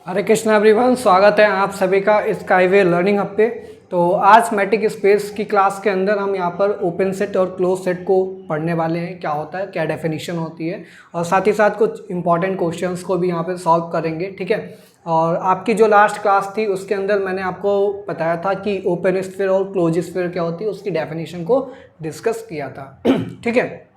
हरे Krishna everyone, स्वागत है आप सभी का स्काईवे लर्निंग हब पे। तो आज मैट्रिक स्पेस की क्लास के अंदर हम यहाँ पर ओपन सेट और क्लोज सेट को पढ़ने वाले हैं, क्या होता है, क्या डेफिनेशन होती है, और साथ ही साथ कुछ इंपॉर्टेंट क्वेश्चंस को भी यहाँ पे सॉल्व करेंगे। ठीक है। और आपकी जो लास्ट क्लास थी उसके अंदर मैंने आपको बताया था कि ओपन स्फीयर और क्लोज स्फीयर क्या होती है, उसकी डेफिनेशन को डिस्कस किया था। ठीक है।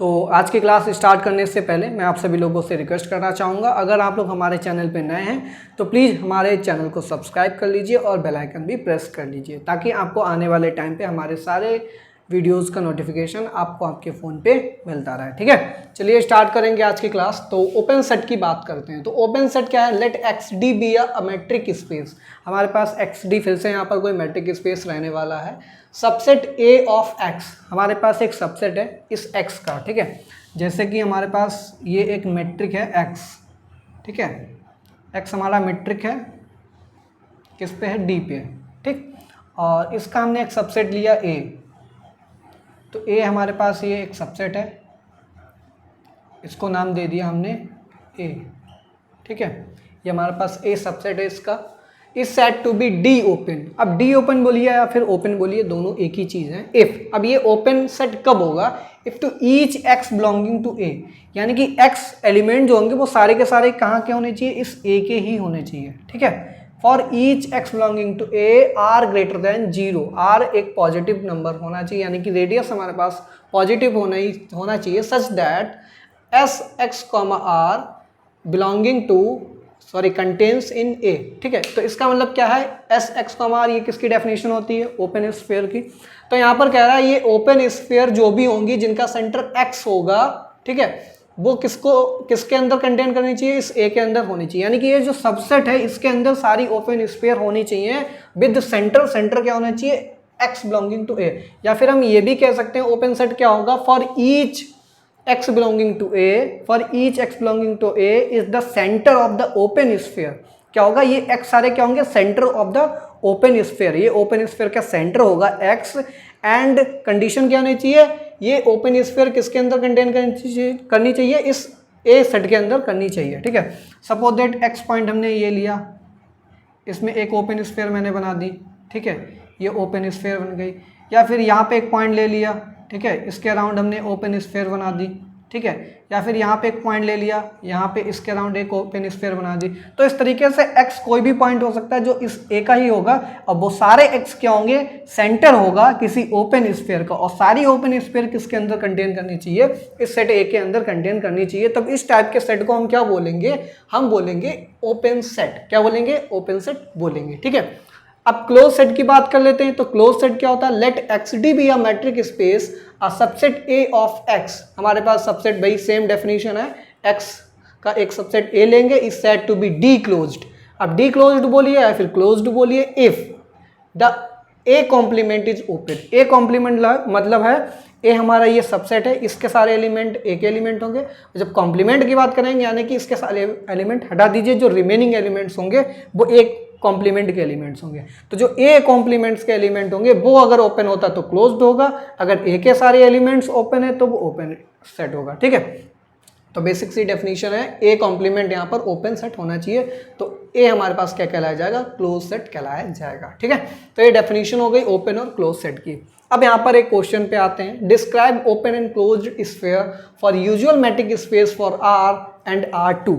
तो आज की क्लास स्टार्ट करने से पहले मैं आप सभी लोगों से रिक्वेस्ट करना चाहूँगा, अगर आप लोग हमारे चैनल पर नए हैं तो प्लीज़ हमारे चैनल को सब्सक्राइब कर लीजिए और बेल आइकन भी प्रेस कर लीजिए, ताकि आपको आने वाले टाइम पे हमारे सारे वीडियोस का नोटिफिकेशन आपको आपके फ़ोन पे मिलता रहे। ठीक है, चलिए स्टार्ट करेंगे आज की क्लास। तो ओपन सेट की बात करते हैं। तो ओपन सेट क्या है? Let x d be a metric space. हमारे पास एक्स डी, फिर से यहाँ पर कोई मेट्रिक स्पेस रहने वाला है। सबसेट ए ऑफ एक्स, हमारे पास एक सबसेट है इस एक्स का। ठीक है, जैसे कि हमारे पास ये एक मेट्रिक है एक्स। ठीक है, एक्स हमारा मेट्रिक है, किस पे है? डी पे। ठीक, और इसका हमने एक सबसेट लिया ए। तो ए हमारे पास ये एक सबसेट है, इसको नाम दे दिया हमने ए। ठीक है, ये हमारे पास ए सबसेट है इसका। Is said to be d open. अब डी ओपन बोलिए या फिर ओपन बोलिए, दोनों एक ही चीज़ है। इफ, अब ये ओपन सेट कब होगा? If to each x belonging to A, यानी कि एक्स एलिमेंट जो होंगे वो सारे के सारे कहाँ के होने चाहिए? इस ए के ही होने चाहिए। ठीक है, for each x belonging to A r greater than 0। R एक पॉजिटिव नंबर होना चाहिए, यानी कि रेडियस हमारे पास पॉजिटिव होना चाहिए, such that S x comma r belonging to contains in A. ठीक है, तो इसका मतलब क्या है? एस एक्स कॉमा आर, ये किसकी डेफिनेशन होती है? ओपन स्फीयर की। तो यहाँ पर कह रहा है ये ओपन स्फीयर जो भी होंगी जिनका सेंटर एक्स होगा, ठीक है, वो किसके अंदर कंटेन करनी चाहिए? इस ए के अंदर होनी चाहिए। यानी कि ये जो सबसेट है इसके अंदर सारी ओपन स्फीयर होनी चाहिए विद सेंटर। सेंटर क्या होना चाहिए? एक्स बिलोंगिंग टू ए। या फिर हम ये भी कह सकते हैं ओपन सेट क्या होगा? For each x belonging to A, for each x belonging to A is the center of the open sphere। क्या होगा? ये x सारे क्या होंगे? Centre of the open sphere. ये ओपन स्फीयर का सेंटर होगा x। एंड कंडीशन क्या होनी चाहिए? ये ओपन स्फीयर किसके अंदर कंटेन करनी चाहिए? इस A सेट के अंदर करनी चाहिए। ठीक है, सपोज दैट x पॉइंट हमने ये लिया, इसमें एक ओपन स्फीयर मैंने बना दी। ठीक है, ये ओपन स्फीयर बन गई। या फिर यहाँ पे एक पॉइंट ले लिया, ठीक है, इसके अराउंड हमने ओपन स्फीयर बना दी। ठीक है, या फिर यहाँ पे एक पॉइंट ले लिया, यहाँ पे इसके अराउंड एक ओपन स्फीयर बना दी। तो इस तरीके से x कोई भी पॉइंट हो सकता है जो इस a का ही होगा, और वो सारे x क्या होंगे? सेंटर होगा किसी ओपन स्फीयर का, और सारी ओपन स्फीयर किसके अंदर कंटेन करनी चाहिए? इस सेट a के अंदर कंटेन करनी चाहिए। तब इस टाइप के सेट को हम क्या बोलेंगे? हम बोलेंगे ओपन सेट। क्या बोलेंगे? ओपन सेट बोलेंगे। ठीक है, अब क्लोज सेट की बात कर लेते हैं। तो क्लोज सेट क्या होता है? Let x d be a metric space a subset A of x. हमारे पास सबसेट, भाई सेम डेफिनेशन है, एक्स का एक सबसेट ए लेंगे, is said to be d closed. अब डी क्लोज्ड बोलिए या फिर क्लोज्ड बोलिए if the A complement is open. A complement मतलब है ए हमारा ये सबसेट है, इसके सारे एलिमेंट ए के एलिमेंट होंगे। जब कॉम्प्लीमेंट की बात करेंगे यानी कि इसके सारे एलिमेंट हटा दीजिए, जो रिमेनिंग एलिमेंट्स होंगे वो एक कॉम्प्लीमेंट के एलिमेंट्स होंगे। तो जो ए कॉम्प्लीमेंट्स के एलिमेंट होंगे वो अगर ओपन होता तो क्लोज्ड होगा, अगर ए के सारे एलिमेंट्स ओपन है तो वो ओपन सेट होगा। ठीक है, तो बेसिक सी डेफिनेशन है, ए कॉम्प्लीमेंट यहाँ पर ओपन सेट होना चाहिए, तो ए हमारे पास क्या कहलाया जाएगा? क्लोज सेट कहलाया जाएगा। ठीक है, तो ये डेफिनेशन हो गई ओपन और क्लोज सेट की। अब यहाँ पर एक क्वेश्चन पे आते हैं। Describe open and closed sphere for usual metric space for R and R2।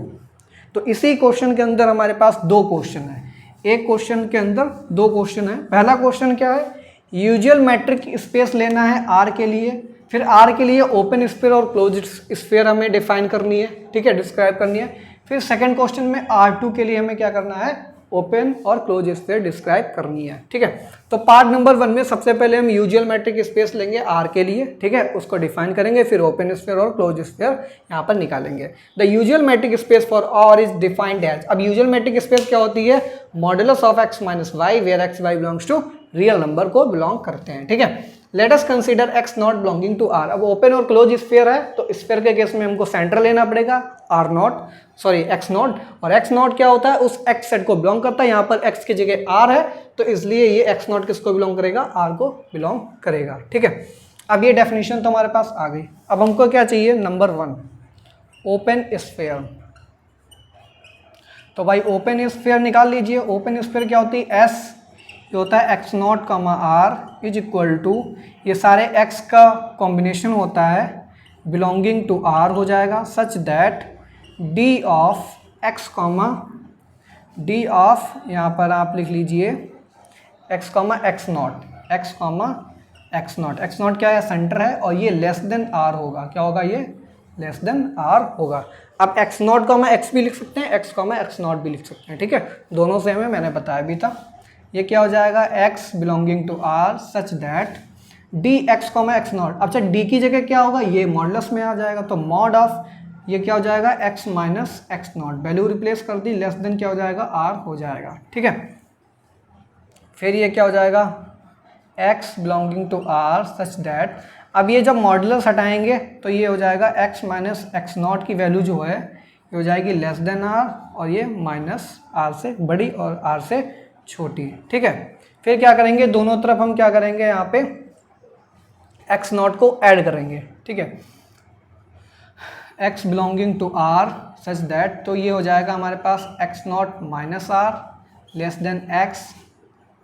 तो इसी क्वेश्चन के अंदर हमारे पास दो क्वेश्चन है। एक क्वेश्चन के अंदर दो क्वेश्चन है। पहला क्वेश्चन क्या है? यूजुअल मैट्रिक स्पेस लेना है R के लिए, फिर R के लिए ओपन स्फीयर और क्लोज्ड स्फीयर हमें डिफाइन करनी है। ठीक है, डिस्क्राइब करनी है। फिर सेकंड क्वेश्चन में R2 के लिए हमें क्या करना है? ओपन और क्लोज स्फीयर डिस्क्राइब करनी है। ठीक है, तो पार्ट नंबर 1 में सबसे पहले हम यूजुअल मैट्रिक स्पेस लेंगे R के लिए। ठीक है, उसको डिफाइन करेंगे, फिर ओपन स्फीयर और क्लोज स्फीयर यहाँ पर निकालेंगे। The usual metric space for R is defined as. अब यूजुअल मैट्रिक स्पेस क्या होती है? Modulus of x minus y, where x y belongs to real number को बिलोंग करते हैं। ठीक है, let us consider x not belonging to R। अब ओपन और क्लोज स्फीयर है तो स्फीयर के केस में हमको सेंटर लेना पड़ेगा x नॉट, और x नॉट क्या होता है? उस x सेट को बिलोंग करता है। यहाँ पर x की जगह R है तो इसलिए ये x नॉट किसको बिलोंग करेगा? R को बिलोंग करेगा। ठीक है, अब ये डेफिनेशन तो हमारे पास आ गई। अब हमको क्या चाहिए? Number 1 open sphere. तो भाई ओपन स्फीयर निकाल लीजिए। ओपन स्फीयर क्या होती है, एस जो होता है एक्स नॉट कमा आर इज इक्वल टू, ये सारे एक्स का कॉम्बिनेशन होता है बिलोंगिंग टू आर हो जाएगा, सच that D of x comma D of, यहाँ पर आप लिख लीजिए x comma x not, x comma x not, x not क्या है, सेंटर है और ये लेस देन आर होगा। क्या होगा, ये लेस देन आर होगा। आप एक्स नॉट कॉमा एक्स भी लिख सकते हैं, एक्स कॉमा एक्स नॉट भी लिख सकते हैं, ठीक है, दोनों सेम है, मैंने बताया भी था। ये क्या हो जाएगा, x belonging to r such that d x comma x not. अच्छा डी की जगह क्या होगा, ये मॉडुलस में आ जाएगा, तो मॉड ऑफ ये क्या हो जाएगा, x minus x not, value replace कर दी, लेस देन क्या हो जाएगा, आर हो जाएगा, ठीक है। फिर ये क्या हो जाएगा, x belonging to r such that, अब ये जब मॉडुलस हटाएंगे तो ये हो जाएगा x माइनस एक्स नॉट की वैल्यू जो है ये हो जाएगी लेस देन r, और ये माइनस r से बड़ी और r से छोटी, ठीक है। फिर क्या करेंगे, दोनों तरफ हम क्या करेंगे, यहाँ पे x नॉट को ऐड करेंगे, ठीक है, x belonging to r such that, तो ये हो जाएगा हमारे पास x not minus r less than x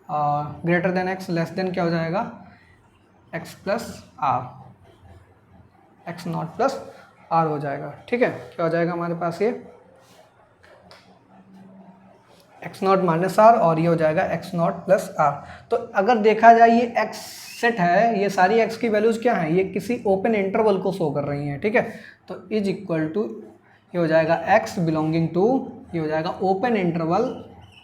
greater than x, less than क्या हो जाएगा, x plus r, x not plus r हो जाएगा, ठीक है। क्या हो जाएगा हमारे पास, ये एक्स नॉट माइनस आर और ये हो जाएगा एक्स नॉट प्लस आर। तो अगर देखा जाए ये एक्स सेट है, ये सारी एक्स की वैल्यूज़ क्या हैं, ये किसी ओपन इंटरवल को शो कर रही हैं, ठीक है। तो इज इक्वल टू ये हो जाएगा एक्स बिलोंगिंग टू, ये हो जाएगा open interval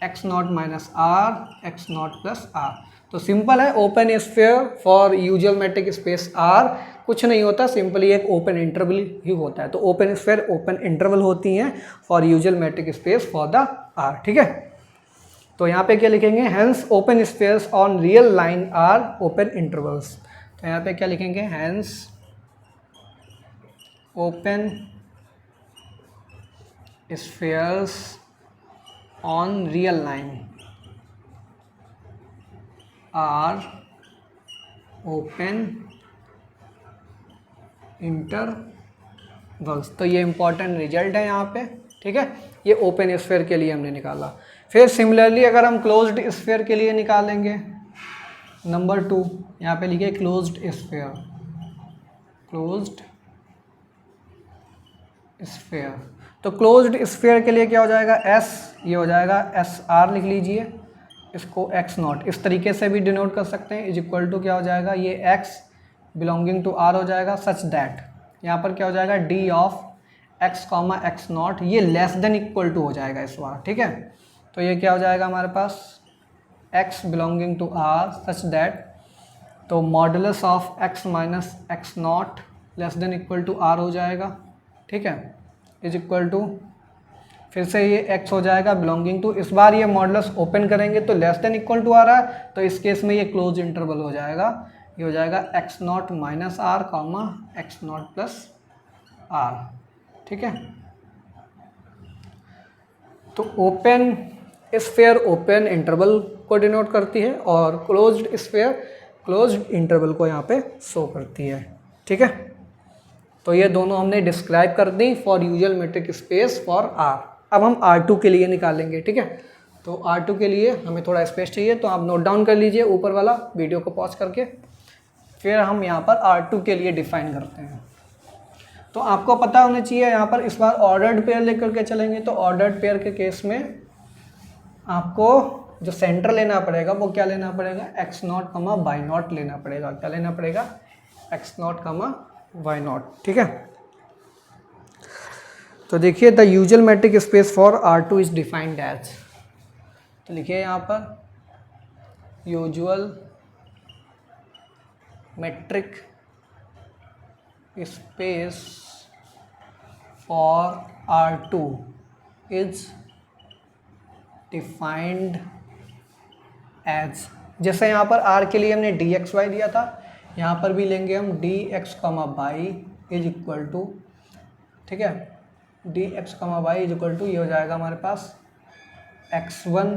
x not minus r x not plus r. तो सिंपल है, open sphere for usual metric space r कुछ नहीं होता, सिंपली एक ओपन इंटरवल ही होता है। तो ओपन स्फीयर ओपन इंटरवल होती हैं for usual metric space for the r, ठीक है। तो यहाँ पे क्या लिखेंगे, hence open spheres on real line are open intervals. तो यहाँ पे क्या लिखेंगे, hence open spheres on real line are open intervals. तो ये इंपॉर्टेंट रिजल्ट है यहाँ पे, ठीक है, ये ओपन स्फीयर के लिए हमने निकाला। फिर सिमिलरली अगर हम क्लोज्ड स्फीयर के लिए निकालेंगे, नंबर 2 यहाँ पे लिखे क्लोज्ड स्फीयर, क्लोज्ड स्फीयर। तो क्लोज्ड स्फीयर के लिए क्या हो जाएगा, एस, ये हो जाएगा एस आर लिख लीजिए, इसको एक्स नॉट इस तरीके से भी डिनोट कर सकते हैं, इज इक्वल टू क्या हो जाएगा, ये एक्स बिलोंगिंग टू आर हो जाएगा सच दैट, यहाँ पर क्या हो जाएगा, D of x comma x not, ये लेस देन इक्वल टू हो जाएगा इस बार, ठीक है। तो ये क्या हो जाएगा हमारे पास, x belonging to r such that, तो modulus of x minus x not less than equal to r हो जाएगा, ठीक है, इज इक्वल टू फिर से ये x हो जाएगा बिलोंगिंग टू, इस बार ये मॉडुलस ओपन करेंगे तो लेस देन इक्वल टू आ रहा है, तो इस केस में ये क्लोज इंटरवल हो जाएगा, ये हो जाएगा x not minus r comma x not plus r, ठीक है। तो ओपन स्फीयर ओपन इंटरवल को डिनोट करती है और क्लोज्ड स्फीयर क्लोज्ड इंटरवल को यहाँ पे शो करती है, ठीक है। तो ये दोनों हमने डिस्क्राइब कर दी for usual metric space for R. अब हम R2 के लिए निकालेंगे, ठीक है। तो R2 के लिए हमें थोड़ा स्पेस चाहिए, तो आप नोट डाउन कर लीजिए ऊपर वाला वीडियो को पॉज करके, फिर हम यहाँ पर R2 के लिए डिफाइन करते हैं। तो आपको पता होना चाहिए यहाँ पर इस बार ऑर्डर्ड पेयर लेकर के चलेंगे, तो ऑर्डर्ड पेयर के केस में आपको जो सेंटर लेना पड़ेगा वो क्या लेना पड़ेगा, x not comma y not लेना पड़ेगा। क्या लेना पड़ेगा, x not comma y not, ठीक है। तो देखिए the usual metric space for R2 is defined as, तो लिखिए यहाँ पर usual metric space for R2 is defined as, जैसे यहाँ पर R के लिए हमने dxy दिया था, यहाँ पर भी लेंगे हम dx कमा वाई इज इक्वल टू, ठीक है, dx कमा वाई इज इक्वल टू ये हो जाएगा हमारे पास x1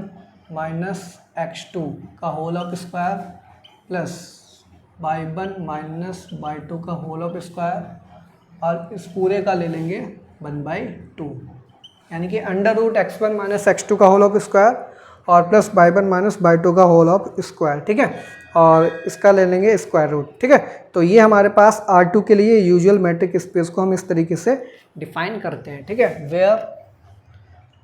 माइनस x2 का whole of square plus y1 minus y2 का होल ऑफ स्क्वायर, और इस पूरे का ले लेंगे 1/2, यानी कि under root x1 minus x2 का होल ऑफ स्क्वायर और प्लस y1 माइनस y2 का होल ऑफ स्क्वायर, ठीक है, और इसका ले लेंगे स्क्वायर रूट, ठीक है। तो ये हमारे पास R2 के लिए यूजुअल मैट्रिक स्पेस को हम इस तरीके से डिफाइन करते हैं, ठीक है। वेयर,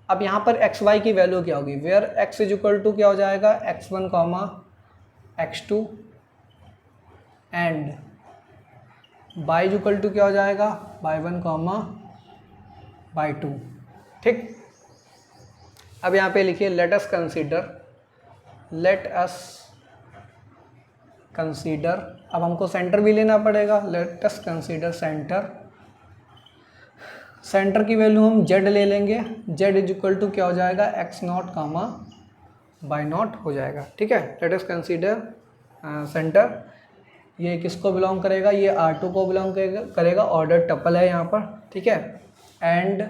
अब यहाँ पर एक्स वाई की वैल्यू क्या होगी, where x is equal to क्या हो जाएगा x1 comma x2 and y is equal to क्या हो जाएगा y1 कॉमा y2, ठीक। अब यहाँ पे लिखिए लेट अस कंसीडर, अब हमको सेंटर भी लेना पड़ेगा, लेट अस कंसीडर सेंटर की वैल्यू हम z ले लेंगे, z इज इक्वल टू क्या हो जाएगा x0 कामा y0 हो जाएगा, ठीक है। लेट अस कंसीडर सेंटर, ये किसको बिलोंग करेगा, ये R2 को बिलोंग करेगा, ऑर्डर टपल है यहाँ पर, ठीक है। एंड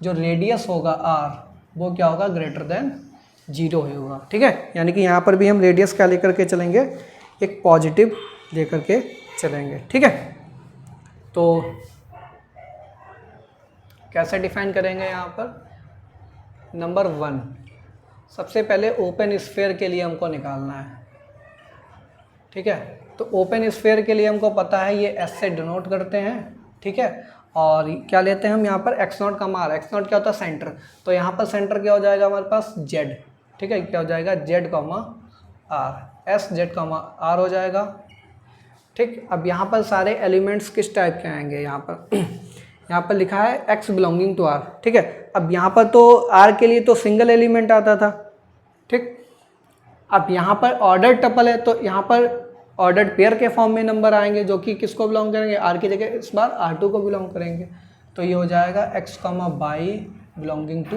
जो रेडियस होगा r वो क्या होगा ग्रेटर देन 0 होगा, ठीक है। यानी कि यहाँ पर भी हम रेडियस क्या लेकर के चलेंगे, एक पॉजिटिव लेकर के चलेंगे, ठीक है। तो कैसे डिफाइन करेंगे यहाँ पर, नंबर 1 सबसे पहले ओपन स्फीयर के लिए हमको निकालना है, ठीक है। तो ओपन स्फीयर के लिए हमको पता है ये S से डिनोट करते हैं, ठीक है। और क्या लेते हैं हम यहाँ पर x0 का मार, x0 क्या होता है सेंटर, तो यहाँ पर सेंटर क्या हो जाएगा हमारे पास z, ठीक है, क्या हो जाएगा z comma r, s z comma r हो जाएगा, ठीक। अब यहाँ पर सारे एलिमेंट्स किस टाइप के आएंगे, यहाँ पर लिखा है x बिलोंगिंग टू r, ठीक है। अब यहाँ पर तो r के लिए तो सिंगल एलिमेंट आता था, ठीक। अब यहाँ पर ऑर्डर टपल है तो यहाँ पर ऑर्डर्ड पेयर के फॉर्म में नंबर आएंगे जो कि किसको बिलोंग करेंगे, r की जगह इस बार r2 को बिलोंग करेंगे, तो ये हो जाएगा x comma y belonging to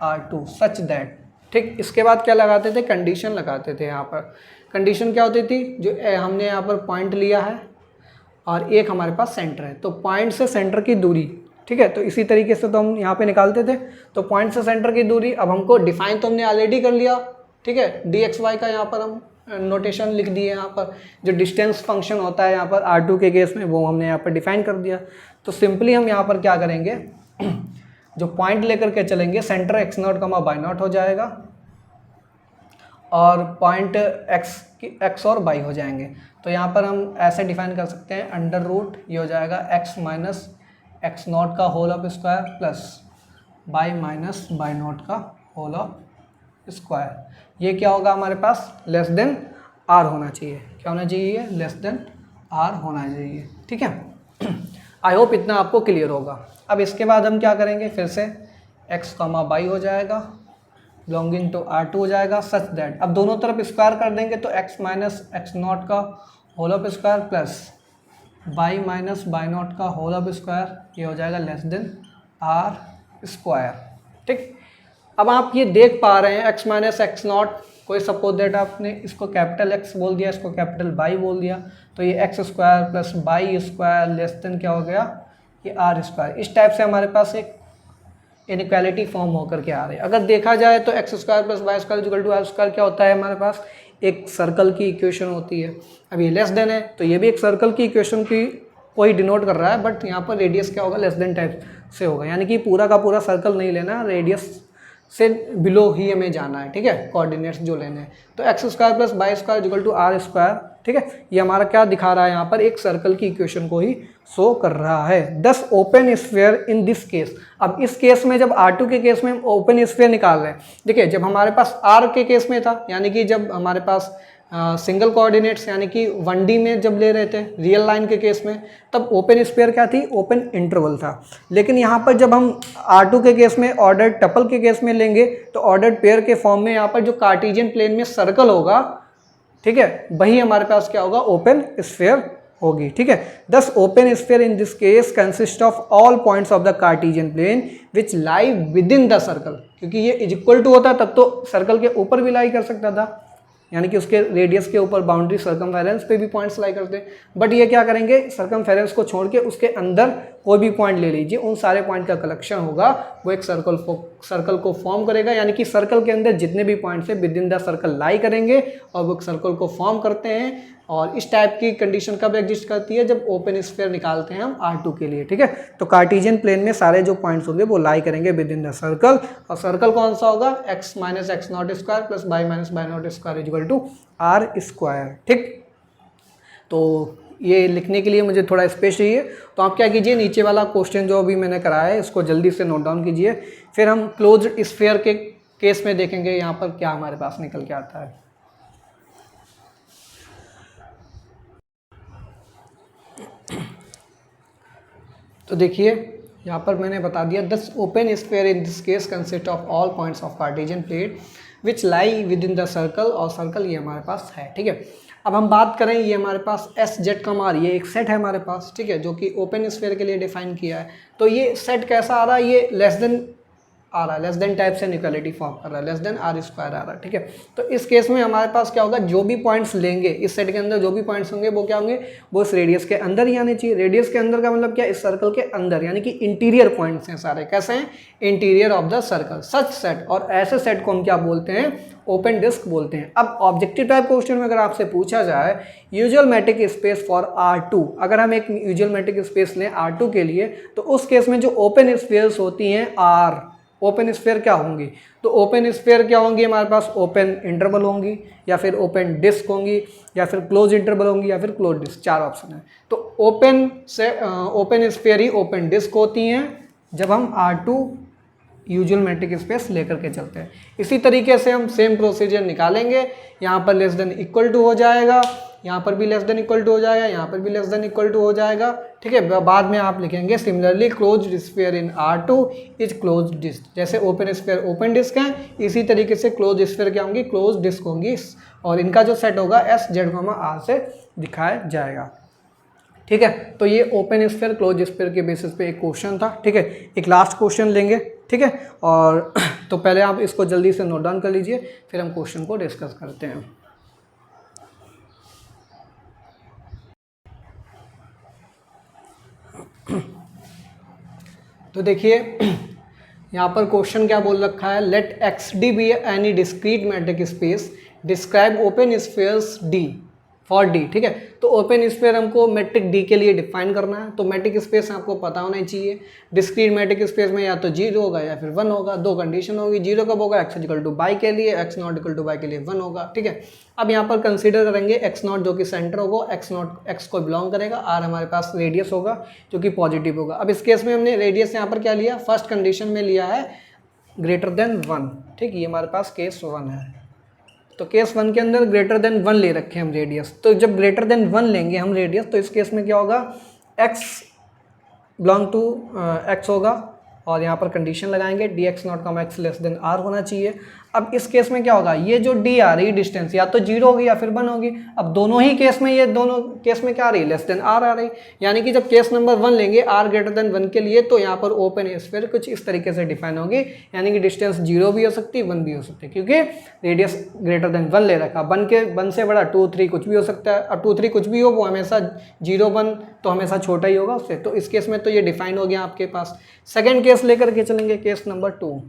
r2 such that, ठीक। इसके बाद क्या लगाते थे, कंडीशन लगाते थे। यहाँ पर कंडीशन क्या होती थी, जो हमने यहाँ पर पॉइंट लिया है और एक हमारे पास सेंटर है, तो पॉइंट से सेंटर की दूरी, ठीक है। तो इसी तरीके से तो हम यहाँ पे निकालते थे, तो पॉइंट से सेंटर की दूरी, अब हमको डिफाइन तो हमने ऑलरेडी कर लिया, ठीक है। डी एक्स वाई का यहाँ पर हम नोटेशन लिख दिए, यहाँ पर जो डिस्टेंस फंक्शन होता है यहाँ पर R2 के केस में वो हमने यहाँ पर डिफाइन कर दिया। तो सिंपली हम यहाँ पर क्या करेंगे, जो पॉइंट लेकर के चलेंगे सेंटर x0 कमा y0 हो जाएगा और पॉइंट x और y हो जाएंगे। तो यहाँ पर हम ऐसे डिफाइन कर सकते हैं, अंडर रूट ये हो जाएगा x माइनस x0 का whole of square plus y minus y0 का होल ऑफ स्क्वायर। ये क्या होगा हमारे पास, लेस देन r होना चाहिए, क्या होना चाहिए, लेस देन r होना चाहिए, ठीक है। आई होप इतना आपको क्लियर होगा। अब इसके बाद हम क्या करेंगे, फिर से x कॉमा y हो जाएगा बिलोंगिंग टू R2 हो जाएगा सच दैट, अब दोनों तरफ स्क्वायर कर देंगे तो x माइनस x0 का whole of square plus y minus y0 का होल ऑफ स्क्वायर, ये हो जाएगा लेस देन r स्क्वायर, ठीक। अब आप ये देख पा रहे हैं x माइनस x0, कोई सपोज दैट आपने इसको कैपिटल X बोल दिया, इसको कैपिटल Y बोल दिया, तो ये x square plus y square less than क्या हो गया, ये r स्क्वायर। इस टाइप से हमारे पास एक इनइक्वालिटी फॉर्म होकर के आ रही है। अगर देखा जाए तो x square plus y square equal to r square क्या होता है, हमारे पास एक सर्कल की इक्वेशन होती है। अब ये लेस देन है तो ये भी एक सर्कल की इक्वेशन की कोई डिनोट कर रहा है, बट यहाँ पर रेडियस क्या होगा, लेस देन टाइप से होगा, यानी कि पूरा का पूरा सर्कल नहीं लेना, रेडियस से बिलो ही हमें जाना है, ठीक है, कोऑर्डिनेट्स जो लेने हैं। तो x square plus y square equal to r square, ठीक है, ये हमारा क्या दिखा रहा है, यहाँ पर एक सर्कल की इक्वेशन को ही शो कर रहा है। Thus open sphere in this case. अब इस केस में जब R2 के केस में हम ओपन स्फीयर निकाल रहे हैं, देखिए जब हमारे पास R के केस में था, यानी कि जब हमारे पास सिंगल कोऑर्डिनेट्स यानी कि 1D में जब ले रहे थे रियल लाइन के केस में, तब ओपन स्फीयर क्या थी, ओपन इंटरवल था। लेकिन यहाँ पर जब हम R2 के केस में ऑर्डर टपल के केस में लेंगे तो ऑर्डर पेयर के फॉर्म में यहाँ पर जो कार्टेशियन प्लेन में सर्कल होगा, ठीक है, वही हमारे पास क्या होगा, ओपन स्फीयर होगी, ठीक है। Thus open sphere in this case consist of all points of the Cartesian plane which lie within the circle, क्योंकि ये इज इक्वल टू होता तब तो सर्कल के ऊपर भी लाई कर सकता था, यानी कि उसके रेडियस के ऊपर बाउंड्री सर्कमफेरेंस पे भी पॉइंट्स लाई करते हैं। बट ये क्या करेंगे, सर्कमफेरेंस को छोड़ के उसके अंदर कोई भी पॉइंट ले लीजिए, उन सारे पॉइंट का कलेक्शन होगा वो एक सर्कल को फॉर्म करेगा, यानी कि सर्कल के अंदर जितने भी पॉइंट्स है विद इन द सर्कल लाई करेंगे और वो सर्कल को फॉर्म करते हैं। और इस टाइप की कंडीशन कब एग्जिस्ट करती है, जब ओपन स्फीयर निकालते हैं हम R2 के लिए, ठीक है। तो कार्टेशियन प्लेन में सारे जो पॉइंट्स होंगे वो लाई करेंगे विद इन द सर्कल, और सर्कल कौन सा होगा, x minus x not square plus y minus y not square equal to R square, ठीक। तो ये लिखने के लिए मुझे थोड़ा स्पेस चाहिए, तो आप क्या कीजिए, नीचे वाला क्वेश्चन जो अभी मैंने कराया है इसको जल्दी से नोट डाउन कीजिए, फिर हम क्लोज्ड स्फीयर के केस में देखेंगे यहाँ पर क्या हमारे पास निकल के आता है। तो देखिए यहाँ पर मैंने बता दिया, thus open sphere in this case consist of all points of Cartesian plane which lie within the circle, और सर्कल ये हमारे पास है, ठीक है। अब हम बात करें, ये हमारे पास एस जेड कम आर, ये एक सेट है हमारे पास, ठीक है, जो कि ओपन स्फीयर के लिए डिफाइन किया है। तो ये सेट कैसा आ रहा है, ये लेस देन आ रहा है, लेस देन टाइप से इक्वालिटी फॉर्म कर रहा है, लेस देन R स्क्वायर आ रहा है, ठीक है। तो इस केस में हमारे पास क्या होगा, जो भी पॉइंट्स लेंगे इस सेट के अंदर, जो भी पॉइंट्स होंगे वो क्या होंगे, वो इस रेडियस के अंदर ही आने चाहिए। रेडियस के अंदर का मतलब क्या, इस सर्कल के अंदर, यानी कि इंटीरियर पॉइंट्स हैं सारे, कैसे हैं, interior of the circle, such set. और ऐसे सेट को हम क्या बोलते हैं, ओपन डिस्क बोलते हैं। अब ऑब्जेक्टिव टाइप क्वेश्चन में अगर आपसे पूछा जाए usual metric space for R2, अगर हम एक यूजुअल मैट्रिक स्पेस लें R2 के लिए, तो उस केस में जो ओपन स्फीयर्स होती हैं R, ओपन स्फीयर क्या होंगी, तो ओपन स्फीयर क्या होंगी, हमारे पास ओपन इंटरवल होंगी, या फिर ओपन डिस्क होंगी, या फिर क्लोज इंटरवल होंगी, या फिर क्लोज डिस्क, चार ऑप्शन है। तो ओपन स्फीयर ही ओपन डिस्क होती हैं जब हम R2 यूजुअल मैट्रिक स्पेस लेकर के चलते हैं। इसी तरीके से हम सेम प्रोसीजर निकालेंगे, यहाँ पर लेस देन इक्वल टू हो जाएगा, यहाँ पर भी लेस देन इक्वल टू हो जाएगा, यहाँ पर भी लेस देन इक्वल टू हो जाएगा, ठीक है। बाद में आप लिखेंगे similarly closed sphere in R2 is closed disc, जैसे ओपन स्फीयर ओपन डिस्क है, इसी तरीके से क्लोज स्फीयर क्या होंगी, क्लोज डिस्क होंगी, और इनका जो सेट होगा एस जेड R से दिखाया जाएगा, ठीक है। तो ये ओपन स्फीयर क्लोज स्फीयर के बेसिस पे एक क्वेश्चन था, ठीक है। एक लास्ट क्वेश्चन लेंगे, ठीक है, और तो पहले आप इसको जल्दी से नोट डाउन कर लीजिए, फिर हम क्वेश्चन को डिस्कस करते हैं। तो देखिए यहाँ पर क्वेश्चन क्या बोल रखा है, let x d be any discrete metric space, describe open spheres d for d, ठीक है। तो ओपन स्फीयर हमको मैट्रिक डी के लिए डिफाइन करना है, तो मैट्रिक स्पेस आपको पता होना चाहिए। डिस्क्रीट मैट्रिक स्पेस में या तो 0 होगा या फिर 1 होगा, दो कंडीशन होगी। 0 कब होगा, x इक्वल टू बाई के लिए, x not equal two by के लिए 1 होगा, ठीक है। अब यहाँ पर कंसीडर करेंगे x नॉट जो कि सेंटर होगा, x को बिलोंग करेगा, r हमारे पास रेडियस होगा जो कि पॉजिटिव होगा। अब इस केस में हमने रेडियस यहाँ पर क्या लिया, फर्स्ट कंडीशन में लिया है ग्रेटर देन 1, ठीक, ये हमारे पास केस 1 है। तो केस 1 के अंदर ग्रेटर देन 1 ले रखे हम रेडियस, तो जब ग्रेटर देन 1 लेंगे हम रेडियस, तो इस केस में क्या होगा, x बिलोंग टू x होगा, और यहाँ पर कंडीशन लगाएंगे dx not come x less then r होना चाहिए। अब इस केस में क्या होगा, ये जो d आ रही डिस्टेंस या तो 0 होगी या फिर 1 होगी। अब दोनों ही केस में, ये दोनों केस में क्या आ रही है, लेस देन r आ रही, यानी कि जब केस नंबर 1 लेंगे r ग्रेटर देन 1 के लिए, तो यहाँ पर ओपन स्फीयर कुछ इस तरीके से डिफाइन होगी, यानी कि डिस्टेंस 0 भी हो सकती है, 1 भी हो सकती है, क्योंकि रेडियस ग्रेटर देन 1 ले रखा। 1 से बड़ा 2, 3 कुछ भी हो सकता है, और 2, 3 कुछ भी हो वो हमेशा 0, 1 तो हमेशा छोटा ही होगा उससे। तो इस केस में तो ये डिफाइन हो गया आपके पास। सेकेंड केस लेकर के चलेंगे, केस नंबर 2।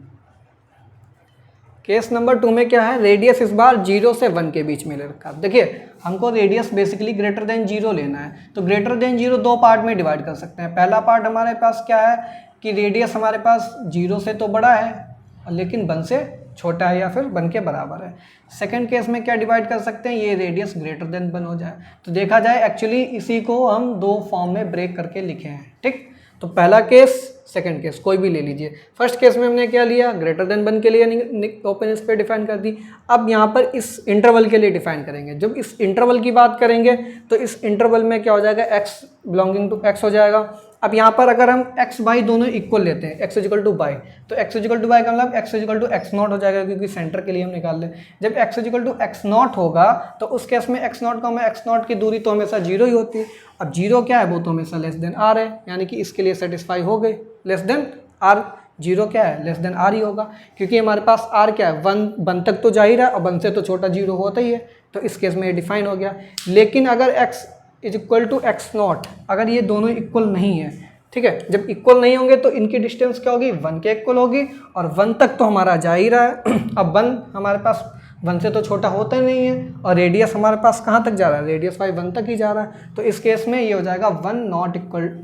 केस नंबर 2 में क्या है, रेडियस इस बार 0 से 1 के बीच में ले रखा है। देखिए हमको रेडियस बेसिकली ग्रेटर देन 0 लेना है, तो ग्रेटर देन 0 दो पार्ट में डिवाइड कर सकते हैं। पहला पार्ट हमारे पास क्या है कि रेडियस हमारे पास 0 से तो बड़ा है लेकिन 1 से छोटा है या फिर 1 के बराबर है। सेकंड केस में क्या डिवाइड कर सकते हैं, ये रेडियस ग्रेटर देन 1 हो जाए। तो देखा जाए एक्चुअली इसी को हम दो फॉर्म में ब्रेक करके लिखे हैं, ठीक। तो पहला केस, सेकंड केस कोई भी ले लीजिए। फर्स्ट केस में हमने क्या लिया, ग्रेटर देन 1 के लिए ओपन स्फीयर डिफाइन कर दी। अब यहाँ पर इस इंटरवल के लिए डिफाइन करेंगे। जब इस इंटरवल की बात करेंगे तो इस इंटरवल में क्या हो जाएगा, x बिलोंगिंग टू x हो जाएगा। अब यहाँ पर अगर हम x y दोनों इक्वल लेते हैं, x इक्वल टू y, तो x इक्वल टू y का मतलब x equal to x not हो जाएगा, क्योंकि सेंटर के लिए हम निकाल लें। जब x equal to x not होगा तो उस केस में x नॉट का x नॉट की दूरी तो हमेशा 0 ही होती है। अब 0 क्या है, वो तो हमेशा लेस देन r है, यानी कि इसके लिए सेटिस्फाई हो गई। लेस देन r, 0 क्या है, लेस देन r ही होगा, क्योंकि हमारे पास r क्या है, 1 तक तो जा ही रहा है और 1 से तो छोटा 0 होता ही है। तो इस केस में ये डिफाइन हो गया। लेकिन अगर x is equal to x not, अगर ये दोनों इक्वल नहीं है ठीक है। जब इक्वल नहीं होंगे तो इनकी डिस्टेंस क्या होगी, 1 के इक्वल होगी, और 1 तक तो हमारा जा ही रहा है। अब 1 हमारे पास 1 से तो छोटा होता ही नहीं है, और रेडियस हमारे पास कहाँ तक जा रहा है, रेडियस बाई 1 तक ही जा रहा है। तो इस केस में ये हो जाएगा 1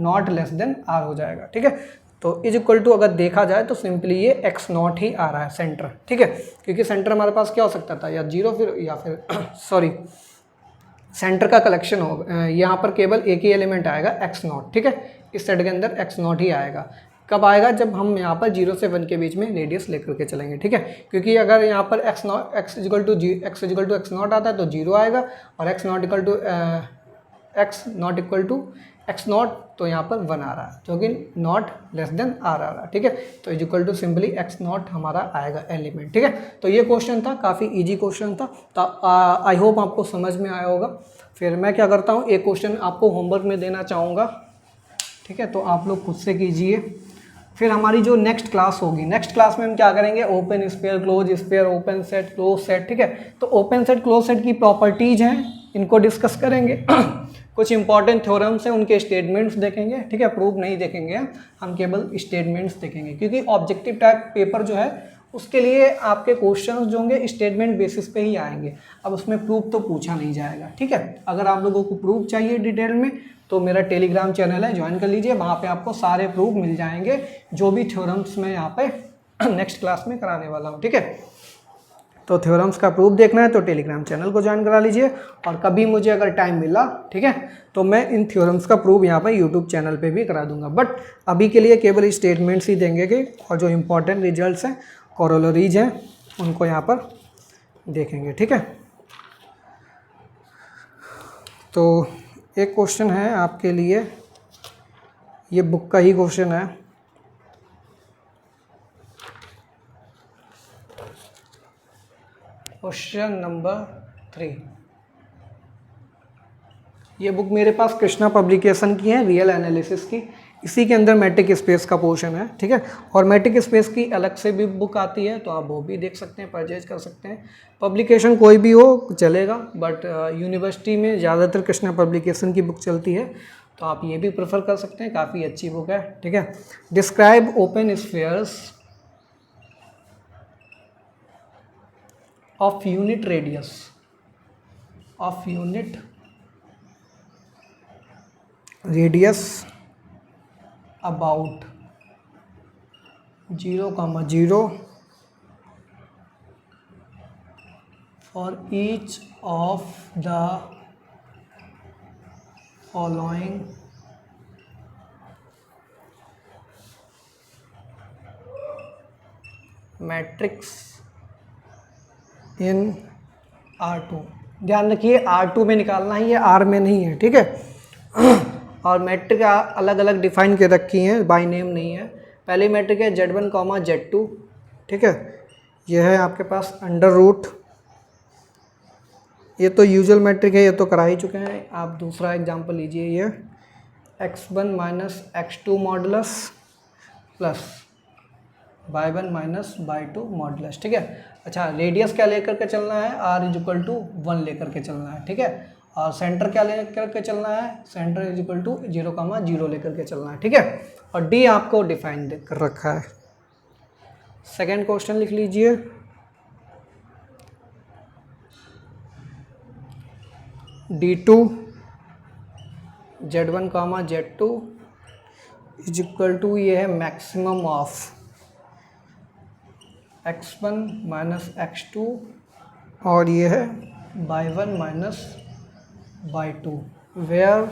नॉट लेस देन r हो जाएगा। ठीक है, तो इज इक्वल टू अगर देखा जाए तो सिंपली ये x0 ही आ रहा है सेंटर। ठीक है, क्योंकि सेंटर हमारे पास क्या हो सकता था, या 0 फिर या फिर सॉरी सेंटर का कलेक्शन हो, यहाँ पर केवल एक ही एलिमेंट आएगा x0। ठीक है, इस सेट के अंदर x0 ही आएगा। कब आएगा, जब हम यहाँ पर 0 से 1 के बीच में रेडियस लेकर के चलेंगे। ठीक है, क्योंकि अगर यहाँ पर x इक्वल टू x0 आता है तो 0 आएगा, और x not equal to x0 तो यहाँ पर 1 आ रहा है, जो कि नॉट लेस देन r आ रहा है। ठीक है, तो is equal to simply x0 हमारा आएगा एलिमेंट। ठीक है, तो ये क्वेश्चन था, काफ़ी इजी क्वेश्चन था, तो आई होप आपको समझ में आया होगा। फिर मैं क्या करता हूँ, एक क्वेश्चन आपको होमवर्क में देना चाहूँगा। ठीक है, तो आप लोग खुद से कीजिए। फिर हमारी जो नेक्स्ट क्लास होगी, नेक्स्ट क्लास में हम क्या करेंगे, open sphere, close sphere, open set, close set. ठीक है, तो ओपन सेट क्लोज सेट की प्रॉपर्टीज हैं, इनको डिस्कस करेंगे। कुछ इंपॉर्टेंट थ्योरम्स हैं, उनके स्टेटमेंट्स देखेंगे। ठीक है, प्रूफ नहीं देखेंगे, हम केवल स्टेटमेंट्स देखेंगे, क्योंकि ऑब्जेक्टिव टाइप पेपर जो है उसके लिए आपके क्वेश्चंस जो होंगे स्टेटमेंट बेसिस पे ही आएंगे। अब उसमें प्रूफ तो पूछा नहीं जाएगा। ठीक है, अगर आप लोगों को प्रूफ चाहिए डिटेल में तो मेरा टेलीग्राम चैनल है, ज्वाइन कर लीजिए, वहाँ पे आपको सारे प्रूफ मिल जाएंगे, जो भी थ्योरम्स मैं यहाँ पे नेक्स्ट क्लास में कराने वाला हूँ। ठीक है, तो थ्योरम्स का प्रूफ देखना है तो टेलीग्राम चैनल को ज्वाइन करा लीजिए, और कभी मुझे अगर टाइम मिला, ठीक है, तो मैं इन थ्योरम्स का प्रूफ यहाँ पर यूट्यूब चैनल पे भी करा दूंगा। बट अभी के लिए केवल स्टेटमेंट्स ही देंगे कि, और जो इंपॉर्टेंट रिजल्ट्स हैं, कोरोलरीज हैं, उनको यहाँ पर देखेंगे। ठीक है, तो एक क्वेश्चन है आपके लिए, ये बुक का ही क्वेश्चन है। क्वेश्चन नंबर 3, ये बुक मेरे पास कृष्णा पब्लिकेशन की है, रियल एनालिसिस की। इसी के अंदर मैट्रिक स्पेस का पोर्शन है। ठीक है, और मैट्रिक स्पेस की अलग से भी बुक आती है, तो आप वो भी देख सकते हैं, परचेज कर सकते हैं। पब्लिकेशन कोई भी हो चलेगा, बट यूनिवर्सिटी में ज़्यादातर कृष्णा पब्लिकेशन की बुक चलती है, तो आप ये भी प्रेफर कर सकते हैं, काफ़ी अच्छी बुक है। ठीक है, describe open spheres of unit radius about 0,0 for each of the following matrix in R2। ध्यान रखिए, R2 में निकालना है, ये R में नहीं है। ठीक है, और मैट्रिक अलग अलग डिफाइन के रखी हैं, बाय नेम नहीं है। पहली मैट्रिक है Z1, Z2। ठीक है, यह है आपके पास अंडर रूट, ये तो यूजुअल मैट्रिक है, ये तो करा ही चुके हैं। आप दूसरा एग्जांपल लीजिए, ये x1 minus x2 modulus plus y1 minus y2 modulus. ठीक है, अच्छा, रेडियस क्या लेकर के चलना है, r इज इक्वल टू 1 लेकर के चलना है। ठीक है, और सेंटर क्या लेकर के चलना है, सेंटर इज इक्वल टू 0,0 लेकर के चलना है। ठीक है, और d आपको डिफाइन कर रखा है। सेकेंड क्वेश्चन लिख लीजिए, D2 Z1, Z2 is equal to, ये है maximum of x1 minus x2, और ये है y1 minus y2, where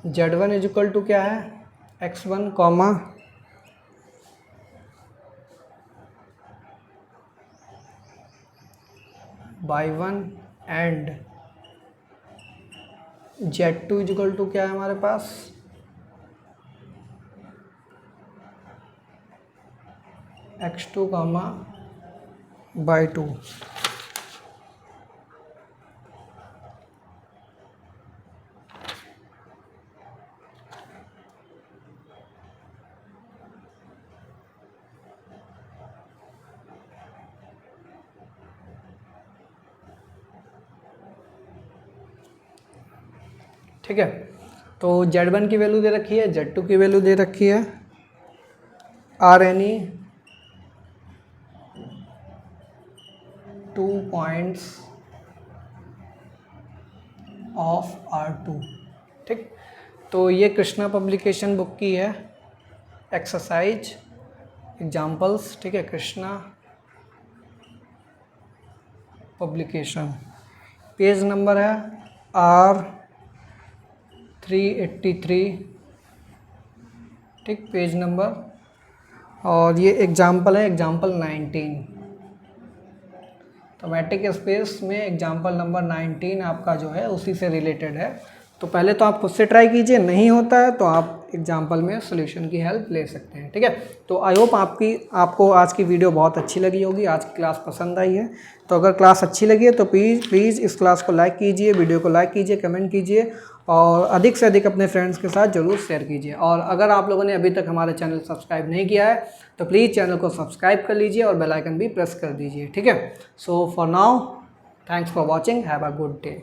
Z1 is equal to क्या है, x1 comma y1 and Z2 is equal to क्या है हमारे पास, x2 कॉमा y2। ठीक है। तो Z1 की वैल्यू दे रखी है, Z2 की वैल्यू दे रखी है, RNE 2 points ऑफ R2। ठीक, तो ये कृष्णा पब्लिकेशन बुक की है, एक्सरसाइज एग्जाम्पल्स। ठीक है, कृष्णा पब्लिकेशन, पेज नंबर है R383। ठीक, पेज नंबर, और ये एग्जाम्पल है एग्जाम्पल 19। तो मैट्रिक स्पेस में एग्जाम्पल नंबर 19 आपका जो है उसी से रिलेटेड है। तो पहले तो आप खुद से ट्राई कीजिए, नहीं होता है तो आप एग्जाम्पल में सॉल्यूशन की हेल्प ले सकते हैं। ठीक है, तो आई होप आपको आज की वीडियो बहुत अच्छी लगी होगी, आज की क्लास पसंद आई है। तो अगर क्लास अच्छी लगी है तो प्लीज़ इस क्लास को लाइक कीजिए, वीडियो को लाइक कीजिए, कमेंट कीजिए और अधिक से अधिक अपने फ्रेंड्स के साथ ज़रूर शेयर कीजिए। और अगर आप लोगों ने अभी तक हमारे चैनल सब्सक्राइब नहीं किया है तो प्लीज़ चैनल को सब्सक्राइब कर लीजिए और बेल आइकन भी प्रेस कर दीजिए। ठीक है, so for now thanks for watching, have a good day.